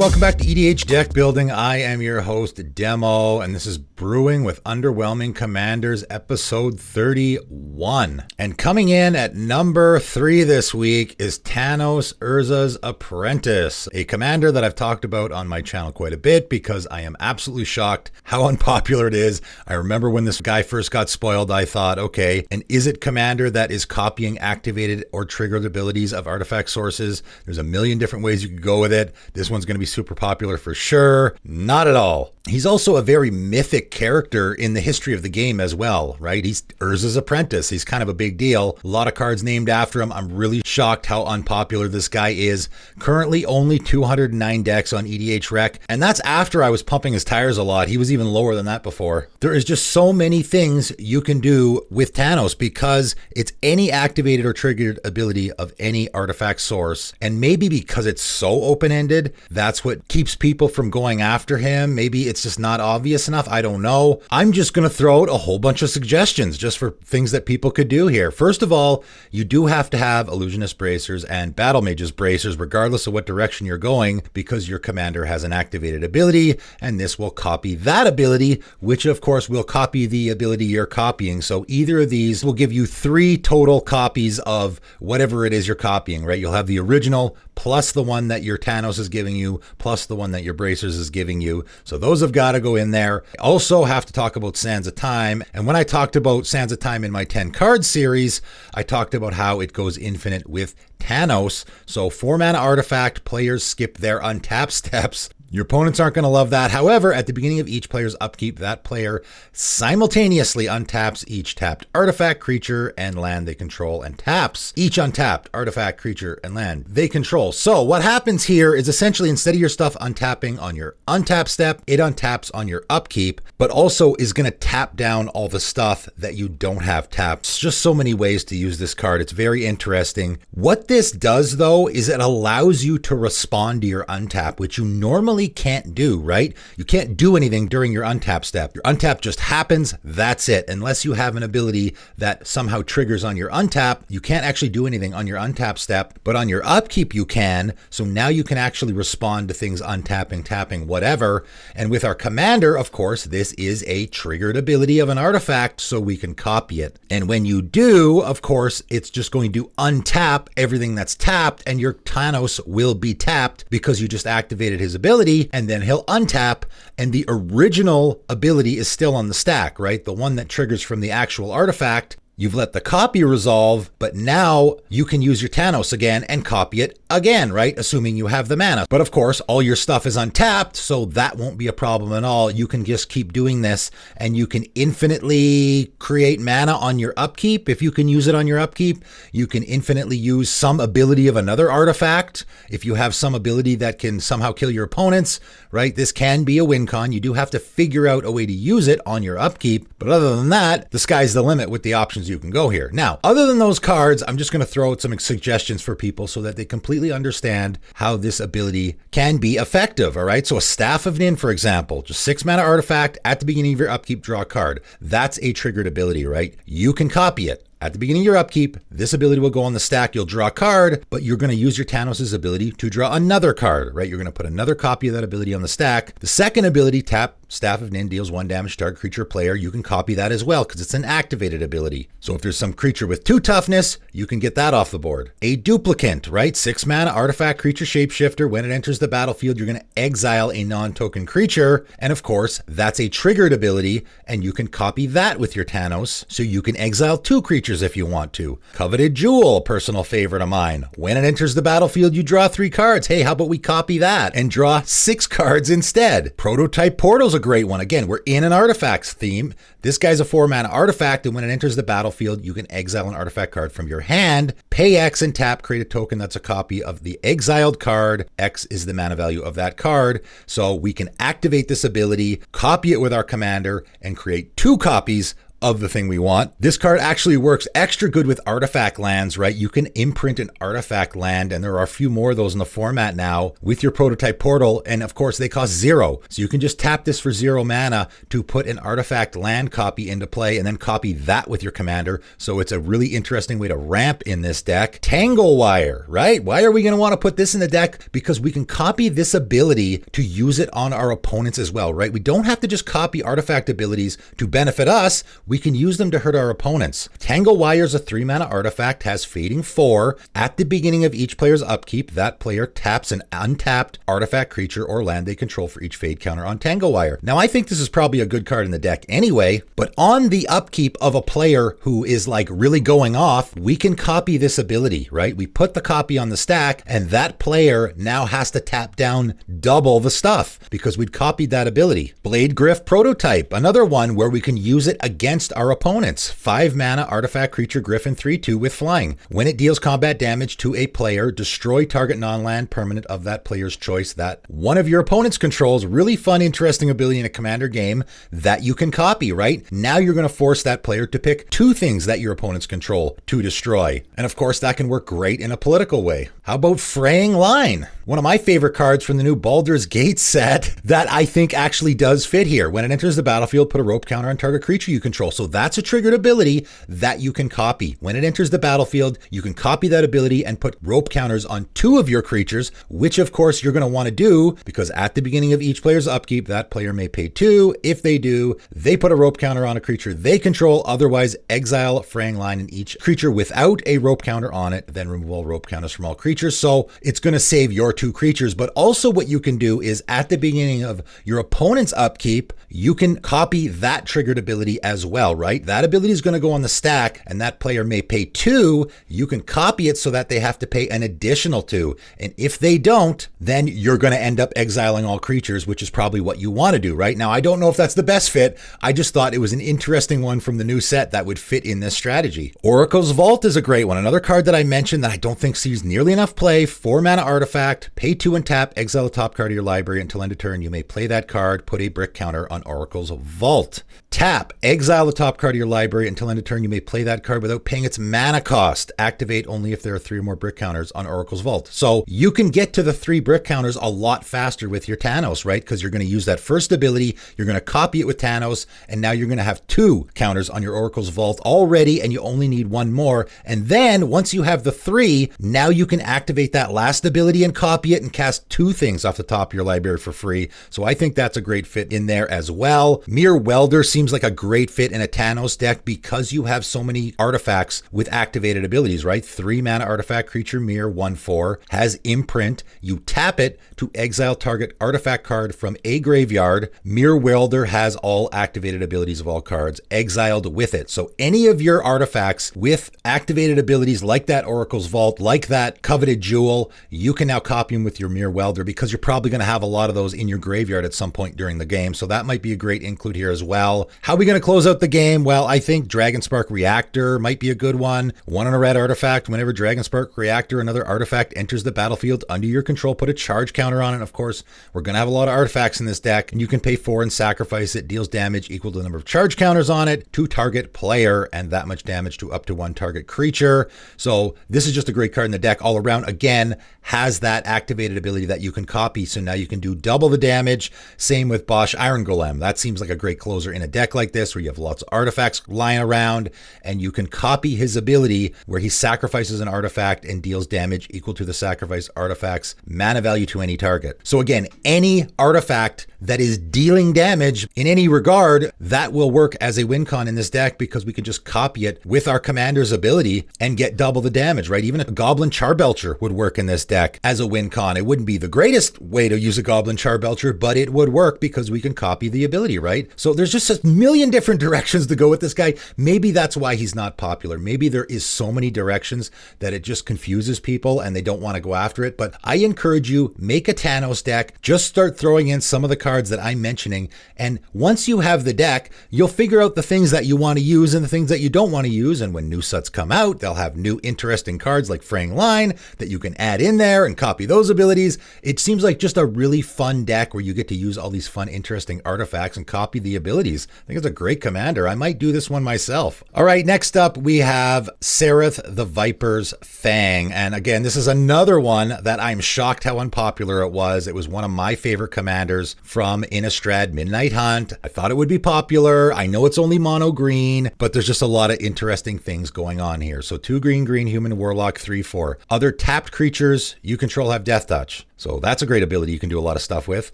welcome back to EDH Deck Building. I am your host, Demo, and this is Brewing with Underwhelming Commanders, episode 31. And coming in at number 3 this week is Tanos, Urza's Apprentice, a commander that I've talked about on my channel quite a bit because I am absolutely shocked how unpopular it is. I remember when this guy first got spoiled, I thought, okay, and is it commander that is copying activated or triggered abilities of artifact sources? There's a million different ways you could go with it. This one's going to be super popular for sure. Not at all. He's also a very mythic character in the history of the game as well, right? He's Urza's Apprentice. He's kind of a big deal. A lot of cards named after him. I'm really shocked how unpopular this guy is. Currently only 209 decks on EDH Rec, and that's after I was pumping his tires a lot. He was even lower than that before. There is just so many things you can do with Tanos because it's any activated or triggered ability of any artifact source, and maybe because it's so open-ended, that's what keeps people from going after him. Maybe it's just not obvious enough. I don't know. I'm just going to throw out a whole bunch of suggestions just for things that people could do here. First of all, you do have to have Illusionist Bracers and Battle Mage's Bracers, regardless of what direction you're going, because your commander has an activated ability, and this will copy that ability, which of course will copy the ability you're copying. So either of these will give you 3 total copies of whatever it is you're copying, right? You'll have the original plus the one that your Tanos is giving you, plus the one that your Bracers is giving you. So those have got to go in there. I also have to talk about Sands of Time. And when I talked about Sands of Time in my 10 card series, I talked about how it goes infinite with Tanos. So 4 mana artifact, players skip their untap steps. Your opponents aren't going to love that. However, at the beginning of each player's upkeep, that player simultaneously untaps each tapped artifact, creature, and land they control, and taps each untapped artifact, creature, and land they control. So what happens here is essentially instead of your stuff untapping on your untap step, it untaps on your upkeep, but also is going to tap down all the stuff that you don't have tapped. It's just so many ways to use this card. It's very interesting. What this does, though, is it allows you to respond to your untap, which you normally can't do, right? You can't do anything during your untap step. Your untap just happens, that's it. Unless you have an ability that somehow triggers on your untap, you can't actually do anything on your untap step, but on your upkeep you can. So now you can actually respond to things untapping, tapping, whatever. And with our commander, of course, this is a triggered ability of an artifact, so we can copy it. And when you do, of course, it's just going to untap everything that's tapped, and your Tanos will be tapped because you just activated his ability, and then he'll untap, and the original ability is still on the stack, right? The one that triggers from the actual artifact. You've let the copy resolve, but now you can use your Tanos again and copy it again, right? Assuming you have the mana. But of course, all your stuff is untapped, so that won't be a problem at all. You can just keep doing this, and you can infinitely create mana on your upkeep. If you can use it on your upkeep, you can infinitely use some ability of another artifact. If you have some ability that can somehow kill your opponents, right? This can be a win con. You do have to figure out a way to use it on your upkeep. But other than that, the sky's the limit with the options you can go here. Now, other than those cards, I'm just going to throw out some suggestions for people so that they completely understand how this ability can be effective, all right? So a Staff of Nin, for example, just 6 mana artifact, at the beginning of your upkeep, draw a card. That's a triggered ability, right? You can copy it. At the beginning of your upkeep, this ability will go on the stack. You'll draw a card, but you're going to use your Tanos' ability to draw another card, right? You're going to put another copy of that ability on the stack. The second ability, tap Staff of Nin, deals 1 damage to target creature player. You can copy that as well because it's an activated ability. So if there's some creature with 2 toughness, you can get that off the board. A Duplicant, right? 6 mana artifact creature shapeshifter. When it enters the battlefield, you're going to exile a non-token creature. And of course, that's a triggered ability, and you can copy that with your Tanos. So you can exile 2 creatures if you want to. Coveted Jewel, a personal favorite of mine. When it enters the battlefield, you draw 3 cards. Hey, how about we copy that and draw 6 cards instead? Prototype Portal's a great one. Again, we're in an artifacts theme. This guy's a 4 mana artifact, and when it enters the battlefield, you can exile an artifact card from your hand, pay X and tap, create a token that's a copy of the exiled card. X is the mana value of that card. So we can activate this ability, copy it with our commander, and create 2 copies of the thing we want. This card actually works extra good with artifact lands, right? You can imprint an artifact land, and there are a few more of those in the format now with your prototype portal, and of course they cost 0. So you can just tap this for 0 mana to put an artifact land copy into play and then copy that with your commander. So it's a really interesting way to ramp in this deck. Tangle Wire, right? Why are we going to want to put this in the deck? Because we can copy this ability to use it on our opponents as well, right? We don't have to just copy artifact abilities to benefit us. We can use them to hurt our opponents. Tangle Wire is a 3 mana artifact, has fading 4. At the beginning of each player's upkeep, that player taps an untapped artifact, creature, or land they control for each fade counter on Tangle Wire. Now, I think this is probably a good card in the deck anyway, but on the upkeep of a player who is like really going off, we can copy this ability, right? We put the copy on the stack, and that player now has to tap down double the stuff because we'd copied that ability. Blade Griff Prototype, another one where we can use it against our opponents. 5 mana artifact creature Griffin 3/2 with flying. When it deals combat damage to a player, destroy target non-land permanent of that player's choice that one of your opponents controls. Really fun, interesting ability in a commander game that you can copy, right? Now you're going to force that player to pick 2 things that your opponents control to destroy. And of course, that can work great in a political way. How about Fraying Line? One of my favorite cards from the new Baldur's Gate set that I think actually does fit here. When it enters the battlefield, put a rope counter on target creature you control. So that's a triggered ability that you can copy. When it enters the battlefield, you can copy that ability and put rope counters on 2 of your creatures, which of course you're going to want to do because at the beginning of each player's upkeep, that player may pay 2. If they do, they put a rope counter on a creature they control. Otherwise, exile Fraying Line in each creature without a rope counter on it, then remove all rope counters from all creatures. So it's going to save your 2 creatures. But also what you can do is at the beginning of your opponent's upkeep, you can copy that triggered ability as well, right? That ability is going to go on the stack and that player may pay 2. You can copy it so that they have to pay an additional 2. And if they don't, then you're going to end up exiling all creatures, which is probably what you want to do, right? Now, I don't know if that's the best fit. I just thought it was an interesting one from the new set that would fit in this strategy. Oracle's Vault is a great one. Another card that I mentioned that I don't think sees nearly enough play. 4 mana artifact, pay 2 and tap, exile the top card of your library until end of turn. You may play that card, put a brick counter on Oracle's Vault. Tap, exile the top card of your library until end of turn. You may play that card without paying its mana cost. Activate only if there are 3 or more brick counters on Oracle's Vault. So you can get to the 3 brick counters a lot faster with your Tanos, right? Because you're going to use that first ability, you're going to copy it with Tanos, and now you're going to have 2 counters on your Oracle's Vault already, and you only need 1 more. And then once you have the 3, now you can activate that last ability and copy it and cast 2 things off the top of your library for free. So I think that's a great fit in there as well. Mere Welder seems like a great fit in a Tanos deck because you have so many artifacts with activated abilities, right? 3 mana artifact creature Mere 1/4 has imprint. You tap it to exile target artifact card from a graveyard. Mere Welder has all activated abilities of all cards exiled with it. So any of your artifacts with activated abilities like that Oracle's Vault, like that coveted jewel, you can now copy them with your Mere Welder because you're probably going to have a lot of those in your graveyard at some point during the game. So that might be a great include here as well. How are we going to close out the game? Well, I think Dragonspark Reactor might be a good one. 1 on a red artifact. Whenever Dragonspark Reactor, another artifact, enters the battlefield under your control, put a charge counter on it. Of course, we're going to have a lot of artifacts in this deck, and you can pay 4 and sacrifice it. Deals damage equal to the number of charge counters on it to target player, and that much damage to up to 1 target creature. So this is just a great card in the deck all around. Again, has that activated ability that you can copy. So now you can do double the damage. Same with Bosch Iron Golem. That seems like a great closer in a deck like this where you have lots of artifacts lying around and you can copy his ability where he sacrifices an artifact and deals damage equal to the sacrificed artifact's mana value to any target. So again, any artifact that is dealing damage in any regard, that will work as a win con in this deck because we can just copy it with our commander's ability and get double the damage, right? Even a Goblin Charbelcher would work in this deck as a win con. It wouldn't be the greatest way to use a Goblin Charbelcher, but it would work because we can copy the ability, right? So there's just a million different directions to go with this guy. Maybe that's why he's not popular. Maybe there is so many directions that it just confuses people and they don't want to go after it. But I encourage you, make a Tanos deck, just start throwing in some of the cards that I'm mentioning. And once you have the deck, you'll figure out the things that you want to use and the things that you don't want to use. And when new sets come out, they'll have new interesting cards like Fraying Line that you can add in there and copy those abilities. It seems like just a really fun deck where you get to use all these fun, interesting artifacts and copy the abilities. I think it's a great commander. I might do this one myself. All right, next up we have Saryth the Viper's Fang. And again, this is another one that I'm shocked how unpopular it was. It was one of my favorite commanders from Innistrad Midnight Hunt. I thought it would be popular. I know it's only mono green, but there's just a lot of interesting things going on here. So 2 green, human warlock, 3/4. Other tapped creatures you control have death touch. So that's a great ability you can do a lot of stuff with.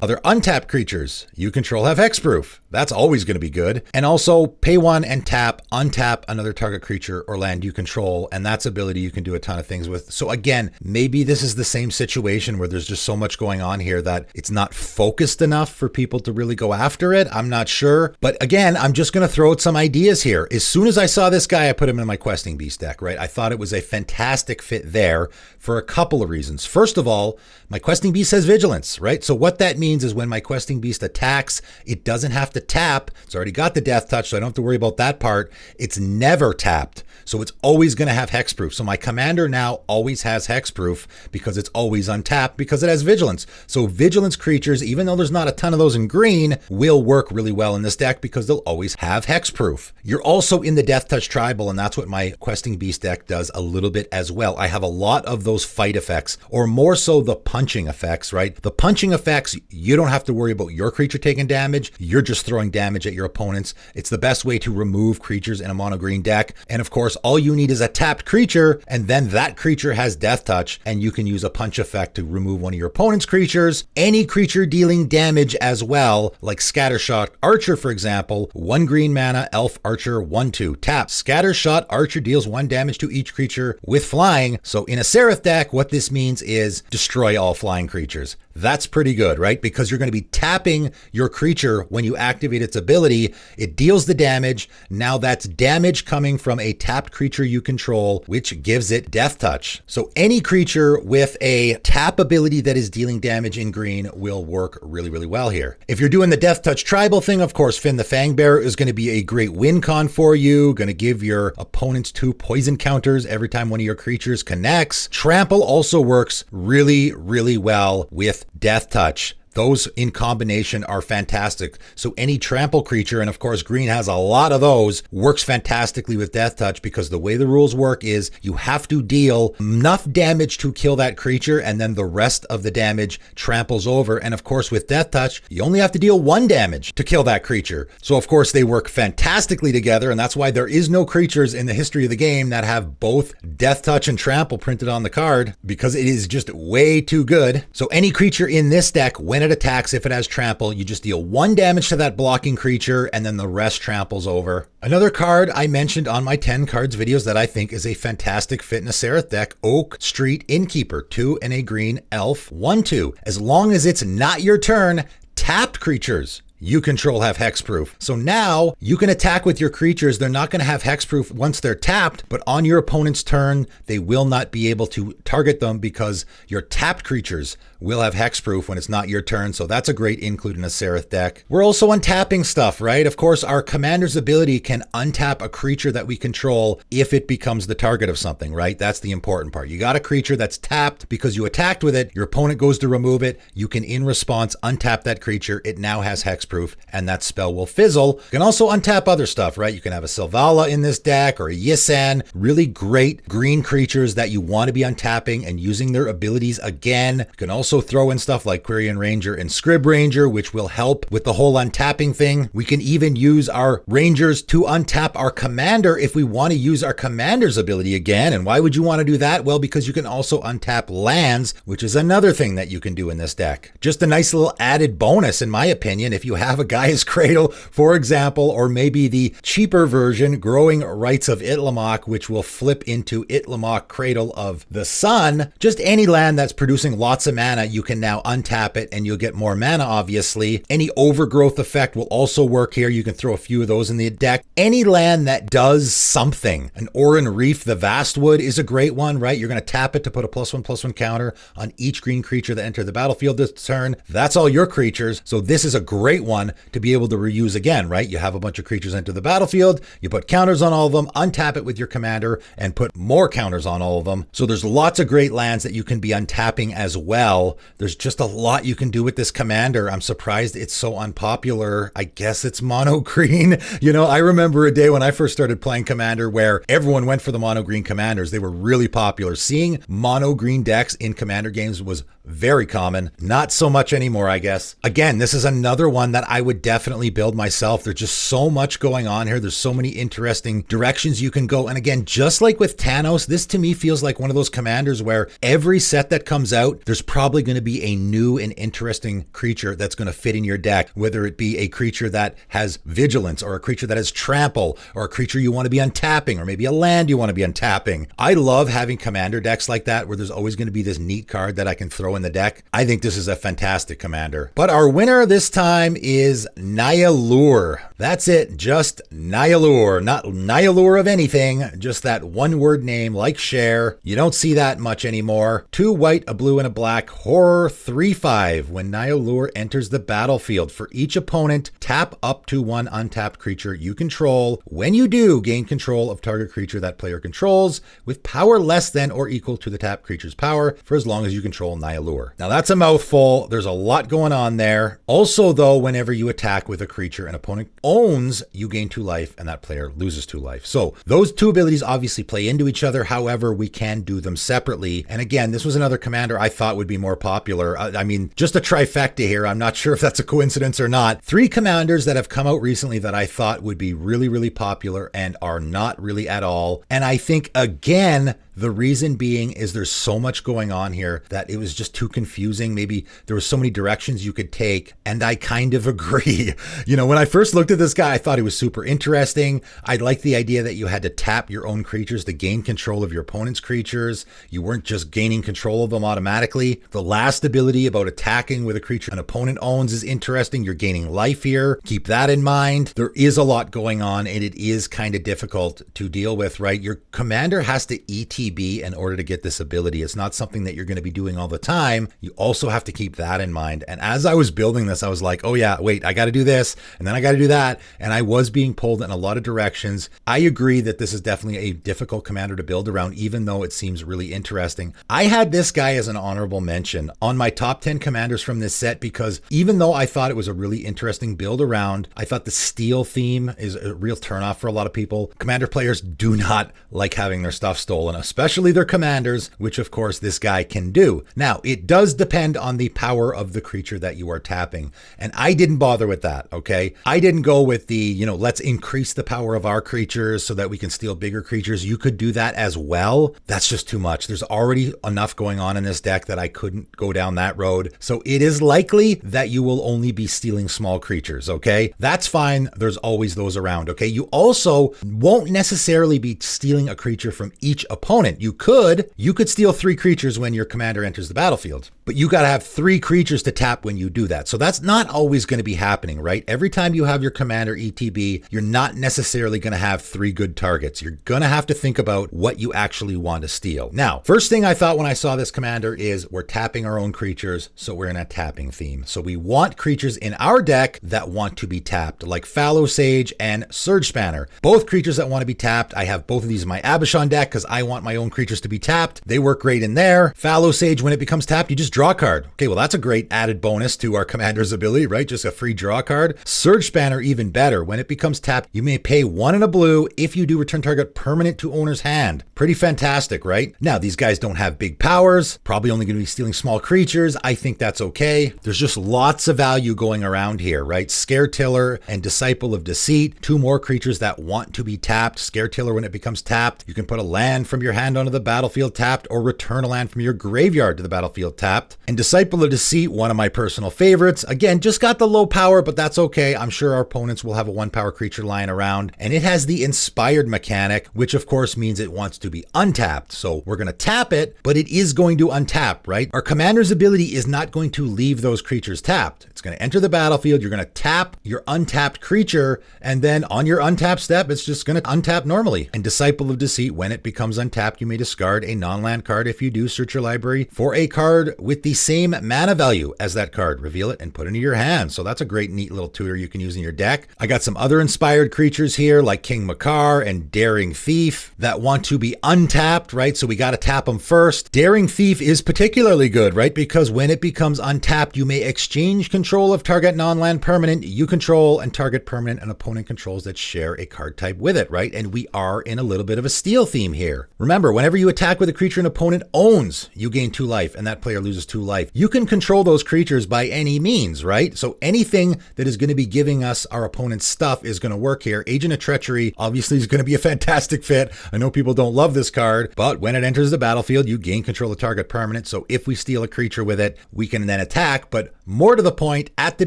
Other untapped creatures you control have hexproof. That's always going to be good. And also pay 1 and untap another target creature or land you control. And that's ability you can do a ton of things with. So again, maybe this is the same situation where there's just so much going on here that it's not focused enough for people to really go after it. I'm not sure. But again, I'm just going to throw out some ideas here. As soon as I saw this guy, I put him in my Questing Beast deck, right? I thought it was a fantastic fit there for a couple of reasons. First of all, my Questing Beast has Vigilance, right? So what that means is when my Questing Beast attacks, it doesn't have to tap. It's already got the death touch, so I don't have to worry about that part. It's never tapped. So it's always going to have hexproof. So my commander now always has hexproof because it's always untapped because it has vigilance. So vigilance creatures, even though there's not a ton of those in green, will work really well in this deck because they'll always have hexproof. You're also in the Death Touch Tribal, and that's what my Questing Beast deck does a little bit as well. I have a lot of those fight effects, or more so the punching effects, right? The punching effects, you don't have to worry about your creature taking damage. You're just throwing damage at your opponents. It's the best way to remove creatures in a mono green deck. And of course, all you need is a tapped creature, and then that creature has death touch, and you can use a punch effect to remove one of your opponent's creatures. Any creature dealing damage as well, like Scattershot Archer, for example, 1 green mana, Elf Archer, 1/2. Tap. Scattershot Archer deals 1 damage to each creature with flying. So in a Serith deck, what this means is destroy all flying creatures. That's pretty good, right? Because you're going to be tapping your creature when you activate its ability. It deals the damage. Now that's damage coming from a tapped creature you control, which gives it death touch. So any creature with a tap ability that is dealing damage in green will work really, really well here. If you're doing the Death Touch Tribal thing, of course, Finn the Fangbearer is going to be a great win con for you. Going to give your opponents 2 poison counters every time one of your creatures connects. Trample also works really, really well with Death Touch. Those in combination are fantastic. So any trample creature, and of course green has a lot of those, works fantastically with Death Touch because the way the rules work is you have to deal enough damage to kill that creature, and then the rest of the damage tramples over. And of course with Death Touch, you only have to deal 1 damage to kill that creature. So of course they work fantastically together, and that's why there is no creatures in the history of the game that have both Death Touch and Trample printed on the card, because it is just way too good. So any creature in this deck, when it attacks, if it has trample, you just deal 1 damage to that blocking creature, and then the rest tramples over. Another card I mentioned on my 10 cards videos that I think is a fantastic fit in a Serith deck, Oak Street Innkeeper, 2 and a green elf, 1/2. As long as it's not your turn, tapped creatures you control have hexproof. So now you can attack with your creatures. They're not going to have hexproof once they're tapped, but on your opponent's turn, they will not be able to target them because your tapped creatures will have hexproof when it's not your turn. So that's a great include in a Serith deck. We're also untapping stuff, right? Of course, our commander's ability can untap a creature that we control if it becomes the target of something, right? That's the important part. You got a creature that's tapped because you attacked with it. Your opponent goes to remove it. You can, in response, untap that creature. It now has hexproof, and that spell will fizzle. You can also untap other stuff, right? You can have a Selvala in this deck or a Yisan. Really great green creatures that you want to be untapping and using their abilities again. You can also throw in stuff like Quirion Ranger and Scrib Ranger, which will help with the whole untapping thing. We can even use our Rangers to untap our commander if we want to use our commander's ability again. And why would you want to do that? Well, because you can also untap lands, which is another thing that you can do in this deck. Just a nice little added bonus, in my opinion, if you have a Gaia's Cradle, for example, or maybe the cheaper version, Growing Rights of Itlimoc, which will flip into Itlimoc Cradle of the Sun. Just any land that's producing lots of mana mana, you can now untap it and you'll get more mana, obviously. Any overgrowth effect will also work here. You can throw a few of those in the deck. Any land that does something. An Oran Reef, the Vastwood, is a great one, right? You're going to tap it to put a +1/+1 counter on each green creature that entered the battlefield this turn. That's all your creatures. So this is a great one to be able to reuse again, right? You have a bunch of creatures enter the battlefield, you put counters on all of them, untap it with your commander, and put more counters on all of them. So there's lots of great lands that you can be untapping as well. There's just a lot you can do with this commander. I'm surprised it's so unpopular. I guess it's mono green. You know, I remember a day when I first started playing Commander where everyone went for the mono green commanders. They were really popular. Seeing mono green decks in Commander games was very common. Not so much anymore, I guess. Again, this is another one that I would definitely build myself. There's just so much going on here. There's so many interesting directions you can go. And again, just like with Tanos, this to me feels like one of those commanders where every set that comes out, there's probably going to be a new and interesting creature that's going to fit in your deck, whether it be a creature that has vigilance or a creature that has trample or a creature you want to be untapping or maybe a land you want to be untapping. I love having commander decks like that where there's always going to be this neat card that I can throw in the deck. I think this is a fantastic commander. But our winner this time is Nihiloor. That's it, just Nihiloor. Not Nihiloor of anything, just that one word name like Cher. You don't see that much anymore. 2 white, a blue, and a black. Horror 3/5. When Nihiloor enters the battlefield, for each opponent, tap up to 1 untapped creature you control. When you do, gain control of target creature that player controls with power less than or equal to the tapped creature's power for as long as you control Nihiloor. Now that's a mouthful. There's a lot going on there. Also though, whenever you attack with a creature an opponent owns, you gain 2 life and that player loses 2 life. So those 2 abilities obviously play into each other. However, we can do them separately. And again, this was another commander I thought would be more popular. I mean, just a trifecta here. I'm not sure if that's a coincidence or not. 3 commanders that have come out recently that I thought would be really, really popular and are not really at all. And I think again, the reason being is there's so much going on here that it was just too confusing. Maybe there were so many directions you could take, and I kind of agree. You know, when I first looked at this guy, I thought he was super interesting. I liked the idea that you had to tap your own creatures to gain control of your opponent's creatures. You weren't just gaining control of them automatically. The last ability about attacking with a creature an opponent owns is interesting. You're gaining life here. Keep that in mind. There is a lot going on, and it is kind of difficult to deal with, right? Your commander has to ETB in order to get this ability. It's not something that you're going to be doing all the time. You also have to keep that in mind. And as I was building this, I was like, oh yeah, wait, I got to do this, and then I got to do that. And I was being pulled in a lot of directions. I agree that this is definitely a difficult commander to build around, even though it seems really interesting. I had this guy as an honorable mention on my top 10 commanders from this set because even though I thought it was a really interesting build around, I thought the steel theme is a real turnoff for a lot of people. Commander players do not like having their stuff stolen, especially their commanders, which of course this guy can do. Now, it does depend on the power of the creature that you are tapping. And I didn't bother with that, okay? I didn't go with the, let's increase the power of our creatures so that we can steal bigger creatures. You could do that as well. That's just too much. There's already enough going on in this deck that I couldn't go down that road. So it is likely that you will only be stealing small creatures, okay? That's fine. There's always those around, okay? You also won't necessarily be stealing a creature from each opponent. You could steal 3 creatures when your commander enters the battlefield, but you got to have 3 creatures to tap when you do that. So that's not always going to be happening, right? Every time you have your commander ETB, you're not necessarily going to have 3 good targets. You're going to have to think about what you actually want to steal. Now, first thing I thought when I saw this commander is we're tapping our own creatures, so we're in a tapping theme. So we want creatures in our deck that want to be tapped, like Fallow Sage and Surge Spanner. Both creatures that want to be tapped. I have both of these in my Abishon deck because I want my own creatures to be tapped. They work great in there. Fallow Sage, when it becomes tapped, you just draw a card. Okay, well, that's a great added bonus to our commander's ability, right? Just a free draw card. Surge Spanner, even better. When it becomes tapped, you may pay 1 and a blue. If you do, return target permanent to owner's hand. Pretty fantastic, right? Now, these guys don't have big powers, probably only going to be stealing small creatures. I think that's okay. There's just lots of value going around here, right? Scare Tiller and Disciple of Deceit, 2 more creatures that want to be tapped. Scare Tiller, when it becomes tapped, you can put a land from your hand onto the battlefield tapped, or return a land from your graveyard to the battlefield tapped. And Disciple of Deceit, one of my personal favorites. Again, just got the low power, but that's okay. I'm sure our opponents will have a 1-power creature lying around. And it has the Inspired mechanic, which of course means it wants to be untapped. So we're going to tap it, but it is going to untap, right? Our commander's ability is not going to leave those creatures tapped. It's going to enter the battlefield. You're going to tap your untapped creature, and then on your untap step, it's just going to untap normally. And Disciple of Deceit, when it becomes untapped, you may discard a non-land card. If you do, search your library for a card with the same mana value as that card. Reveal it and put it into your hand. So that's a great, neat little tutor you can use in your deck. I got some other inspired creatures here like King Makar and Daring Thief that want to be untapped, right? So we got to tap them first. Daring Thief is particularly good, right? Because when it becomes untapped, you may exchange control of target non-land permanent you control and target permanent an opponent controls that share a card type with it, right? And we are in a little bit of a steal theme here. Remember, whenever you attack with a creature an opponent owns, you gain 2 life and that player loses 2 life. You can control those creatures by any means, right? So anything that is going to be giving us our opponent's stuff is going to work here. Agent of Treachery obviously is going to be a fantastic fit. I know people don't love this card, but when it enters the battlefield, you gain control of target permanent. So if we steal a creature with it, we can then attack. But more to the point, at the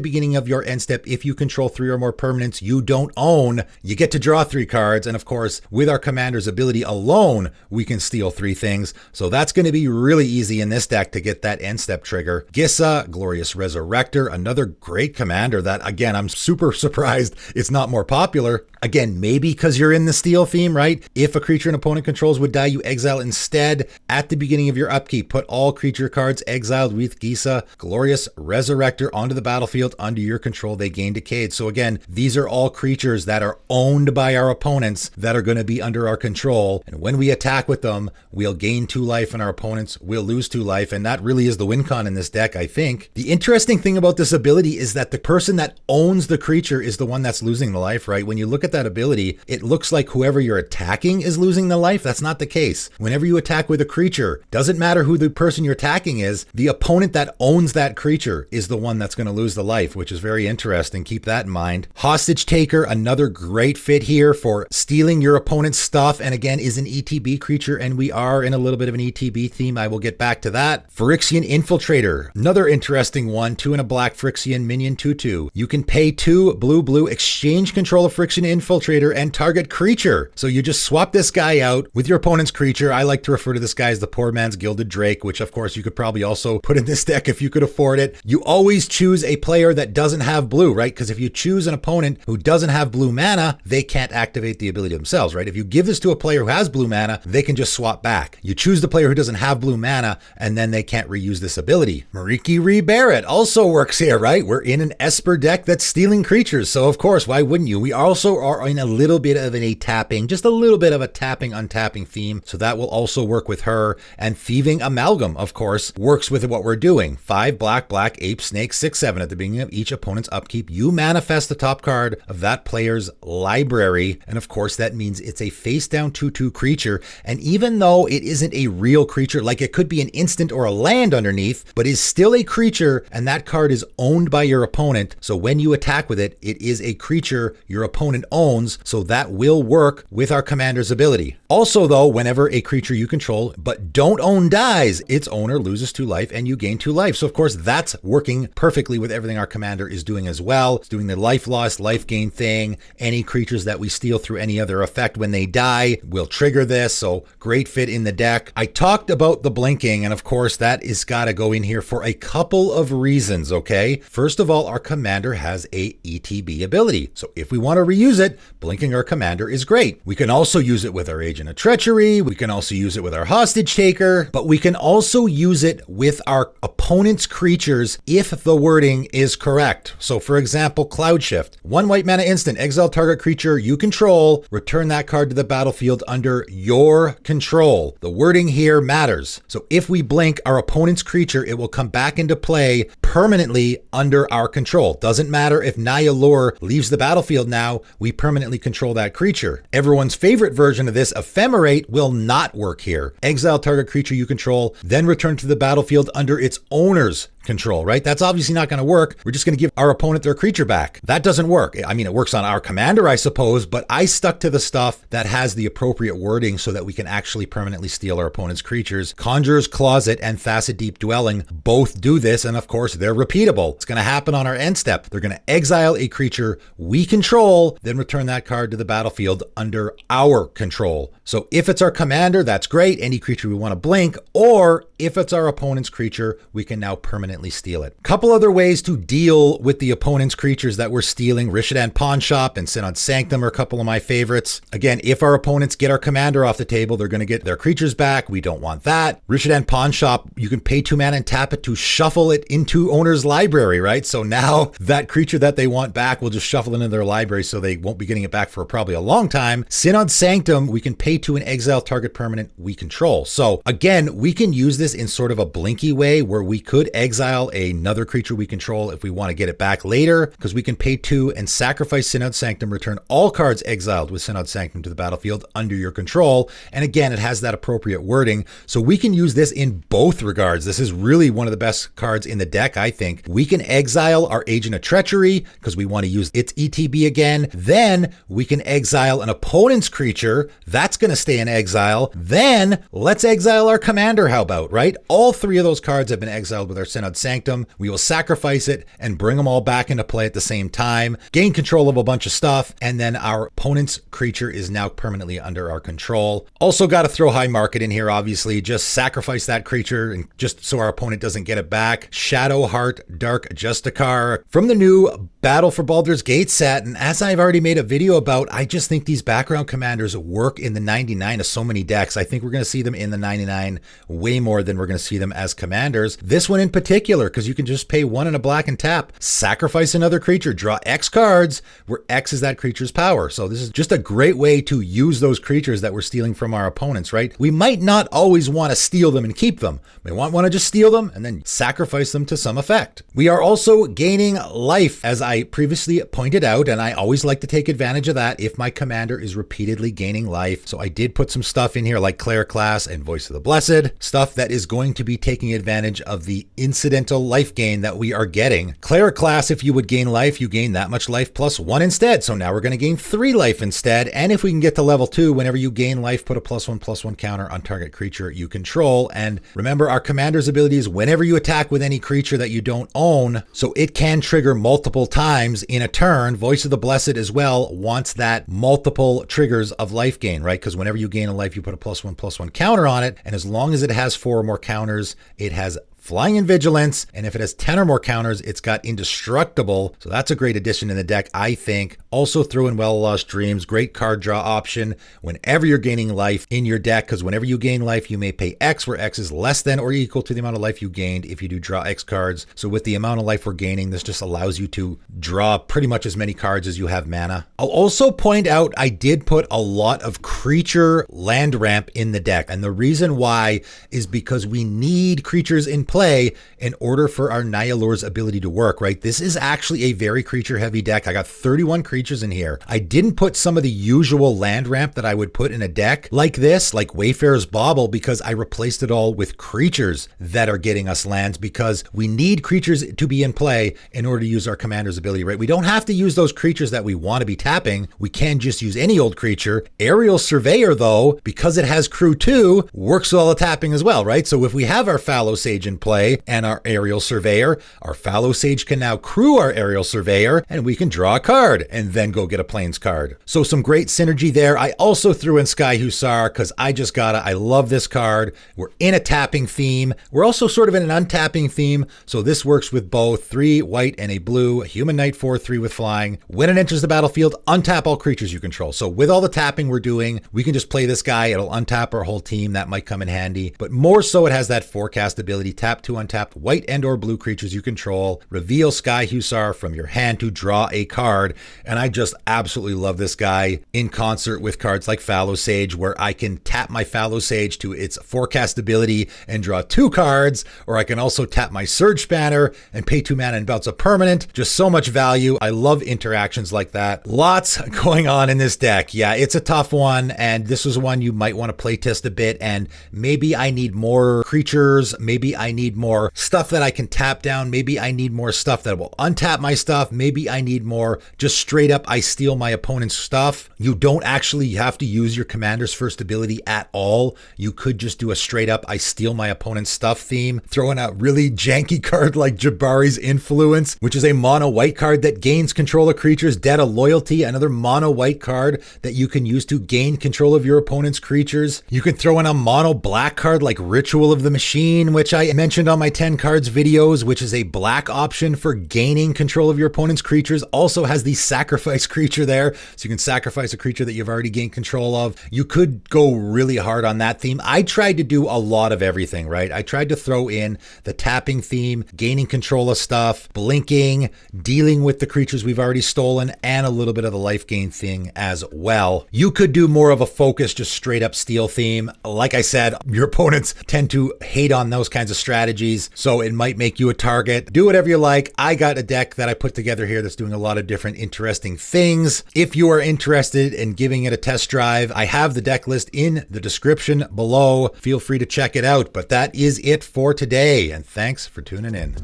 beginning of your end step, if you control 3 or more permanents you don't own, you get to draw 3 cards. And of course, with our commander's ability alone, we can steal 3 things. So that's going to be really easy in this deck to get that end step trigger. Gissa, Glorious Resurrector, another great commander that, again, I'm super surprised it's not more popular. Again, maybe because you're in the steal theme, right? If a creature an opponent controls would die, you exile instead. At the beginning of your upkeep, put all creature cards exiled with Gissa, Glorious Resurrector onto the battlefield under your control. They gain Decayed. So again, these are all creatures that are owned by our opponents that are going to be under our control. And when we attack with them, we'll gain 2 life and our opponents will lose 2 life. And that really is the win con in this deck, I think. The interesting thing about this ability is that the person that owns the creature is the one that's losing the life, right? When you look at that ability, it looks like whoever you're attacking is losing the life. That's not the case. Whenever you attack with a creature, doesn't matter who the person you're attacking is, the opponent that owns that creature is the one that's going to lose the life, which is very interesting. Keep that in mind. Hostage Taker, another great fit here for stealing your opponent's stuff, and again is an ETB creature, and we are in a little bit of an ETB theme. I will get back to that. Phyrexian Infiltrator, another interesting one. 2 and a black Phyrexian minion 2/2. You can pay 2 blue, exchange control of Phyrexian Infiltrator and target creature. So you just swap this guy out with your opponent's creature. I like to refer to this guy as the poor man's Gilded Drake, which of course you could probably also put in this deck if you could afford it. You always choose a player that doesn't have blue, right? Because if you choose an opponent who doesn't have blue mana, they can't activate the ability themselves, right? If you give this to a player who has blue mana, they can just swap back. You choose the player who doesn't have blue mana, and then they can't reuse this ability. Mariki Rebarrett also works here, right? We're in an Esper deck that's stealing creatures, so of course, why wouldn't you? We also are in a little bit of a tapping, just a little bit of a tapping, untapping theme, so that will also work with her. And Thieving Amalgam, of course, works with what we're doing. 5 black, ape, snake, 6/7. At the beginning of each opponent's upkeep, you manifest the top card of that player's library, and of course that means it's a face down 2/2 creature. And even though it isn't a real creature, like it could be an instant or a land underneath, but is still a creature, and that card is owned by your opponent. So when you attack with it, it is a creature your opponent owns, so that will work with our commander's ability. Also though, whenever a creature you control but don't own dies, its owner loses 2 life and you gain 2 life. So of course that's working perfectly with everything our commander is doing as well. It's doing the life loss, life gain thing. Any creatures that we steal through any other effect when they die will trigger this, so great fit in the deck. I talked about the blinking, and of course that is gotta go in here for a couple of reasons, okay? First of all, our commander has a ETB ability. So if we want to reuse it, blinking our commander is great. We can also use it with our Agent of Treachery. We can also use it with our Hostage Taker, but we can also use it with our opponent's creatures if the wording is correct. So for example, Cloud Shift. 1 white mana instant, exile target creature you control, return that card to the battlefield under your control. The wording here matters. So if we blink our opponent's creature, it will come back into play permanently under our control. Doesn't matter if Nihiloor leaves the battlefield now, we permanently control that creature. Everyone's favorite version of this, Ephemerate, will not work here. Exile target creature you control, then return to the battlefield under its owner's control, right? That's obviously not going to work. We're just going to give our opponent their creature back. That doesn't work. I mean, it works on our commander, I suppose, but I stuck to the stuff that has the appropriate wording so that we can actually permanently steal our opponent's creatures. Conjurer's Closet and Facet Deep Dwelling both do this, and of course, they're repeatable. It's going to happen on our end step. They're going to exile a creature we control, then return that card to the battlefield under our control. So if it's our commander, that's great. Any creature we want to blink, or if it's our opponent's creature, we can now permanently steal it. Couple other ways to deal with the opponent's creatures that we're stealing. Rishadan Pawnshop and Synod Sanctum are a couple of my favorites. Again, if our opponents get our commander off the table, they're going to get their creatures back. We don't want that. Rishadan Pawnshop, you can pay 2 mana and tap it to shuffle it into owner's library, right? So now that creature that they want back will just shuffle into their library, so they won't be getting it back for probably a long time. Synod Sanctum, we can pay 2 and exile target permanent we control. So again, we can use this in sort of a blinky way where we could exile another creature we control if we want to get it back later, because we can pay 2 and sacrifice Synod Sanctum, return all cards exiled with Synod Sanctum to the battlefield under your control. And again, it has that appropriate wording. So we can use this in both regards. This is really one of the best cards in the deck, I think. We can exile our Agent of Treachery because we want to use its ETB again. Then we can exile an opponent's creature. That's going to stay in exile. Then let's exile our commander. How about, right? All 3 of those cards have been exiled with our Synod Sanctum. We will sacrifice it and bring them all back into play at the same time, gain control of a bunch of stuff, and then our opponent's creature is now permanently under our control. Also got to throw High Market in here, obviously. Just sacrifice that creature and just so our opponent doesn't get it back. Shadowheart Dark Justicar from the new Battle for Baldur's Gate set. And as I've already made a video about, I just think these background commanders work in the 99 of so many decks. I think we're going to see them in the 99 way more than we're going to see them as commanders. This one in particular, because you can just pay 1 and a black and tap, sacrifice another creature, draw X cards, where X is that creature's power. So this is just a great way to use those creatures that we're stealing from our opponents, right? We might not always want to steal them and keep them. We want to just steal them and then sacrifice them to some effect. We are also gaining life, as I previously pointed out, and I always like to take advantage of that if my commander is repeatedly gaining life. So I did put some stuff in here like Cleric Class and Voice of the Blessed, stuff that is going to be taking advantage of the incidental life gain that we are getting. Cleric Class, if you would gain life, you gain that much life plus 1 instead. So now we're going to gain 3 life instead. And if we can get to level 2, whenever you gain life, put a +1/+1 counter on target creature you control. And remember, our commander's ability is whenever you attack with any creature that you don't own, so it can trigger multiple times in a turn. Voice of the Blessed as well wants that multiple triggers of life gain, right? Because whenever you gain a life, you put a +1/+1 counter on it. And as long as it has 4 or more counters, it has Flying and Vigilance, and if it has 10 or more counters, it's got Indestructible. So that's a great addition in the deck, I think. Also throw in Well Lost Dreams, great card draw option whenever you're gaining life in your deck, because whenever you gain life, you may pay X, where X is less than or equal to the amount of life you gained if you do draw X cards. So with the amount of life we're gaining, this just allows you to draw pretty much as many cards as you have mana. I'll also point out I did put a lot of creature land ramp in the deck, and the reason why is because we need creatures in play in order for our Nihiloor's ability to work, right? This is actually a very creature heavy deck. I got 31 creatures in here. I didn't put some of the usual land ramp that I would put in a deck like this, like Wayfarer's Bauble, because I replaced it all with creatures that are getting us lands, because we need creatures to be in play in order to use our commander's ability, right? We don't have to use those creatures that we want to be tapping. We can just use any old creature. Aerial Surveyor, though, because it has crew 2, works with all the tapping as well, right? So if we have our Fallow Sage in play and our Aerial Surveyor, our Fallow Sage can now crew our Aerial Surveyor, and we can draw a card and then go get a Plains card. So some great synergy there. I also threw in Sky Hussar because I love this card. We're in a tapping theme. We're also sort of in an untapping theme, so this works with both 3 white and a blue, a Human Knight 4/3 with flying. When it enters the battlefield, untap all creatures you control. So with all the tapping we're doing, we can just play this guy. It'll untap our whole team. That might come in handy, but more so it has that forecast ability. Tap 2 untapped white and or blue creatures you control. Reveal Sky Hussar from your hand to draw a card. And I just absolutely love this guy in concert with cards like Fallow Sage, where I can tap my Fallow Sage to its forecast ability and draw 2 cards, or I can also tap my Surge Spanner and pay 2 mana and bounce a permanent. Just so much value. I love interactions like that. Lots going on in this deck. Yeah, it's a tough one, and this is one you might want to play test a bit, and maybe I need more creatures, maybe I need more stuff that I can tap down, maybe I need more stuff that will untap my stuff, maybe I need more just straight up I steal my opponent's stuff. You don't actually have to use your commander's first ability at all. You could just do a straight up I steal my opponent's stuff theme, throw in a really janky card like Jabari's Influence, which is a mono white card that gains control of creatures, Debt of Loyalty, another mono white card that you can use to gain control of your opponent's creatures. You can throw in a mono black card like Ritual of the Machine, which I mentioned on my 10 cards videos, which is a black option for gaining control of your opponent's creatures. Also has the sacrifice creature there, so you can sacrifice a creature that you've already gained control of. You could go really hard on that theme. I tried to do a lot of everything, right? I tried to throw in the tapping theme, gaining control of stuff, blinking, dealing with the creatures we've already stolen, and a little bit of the life gain thing as well. You could do more of a focus, just straight up steal theme. Like I said, your opponents tend to hate on those kinds of strategies, so it might make you a target. Do whatever you like. I got a deck that I put together here that's doing a lot of different interesting things. If you are interested in giving it a test drive, I have the deck list in the description below. Feel free to check it out. But that is it for today, and thanks for tuning in.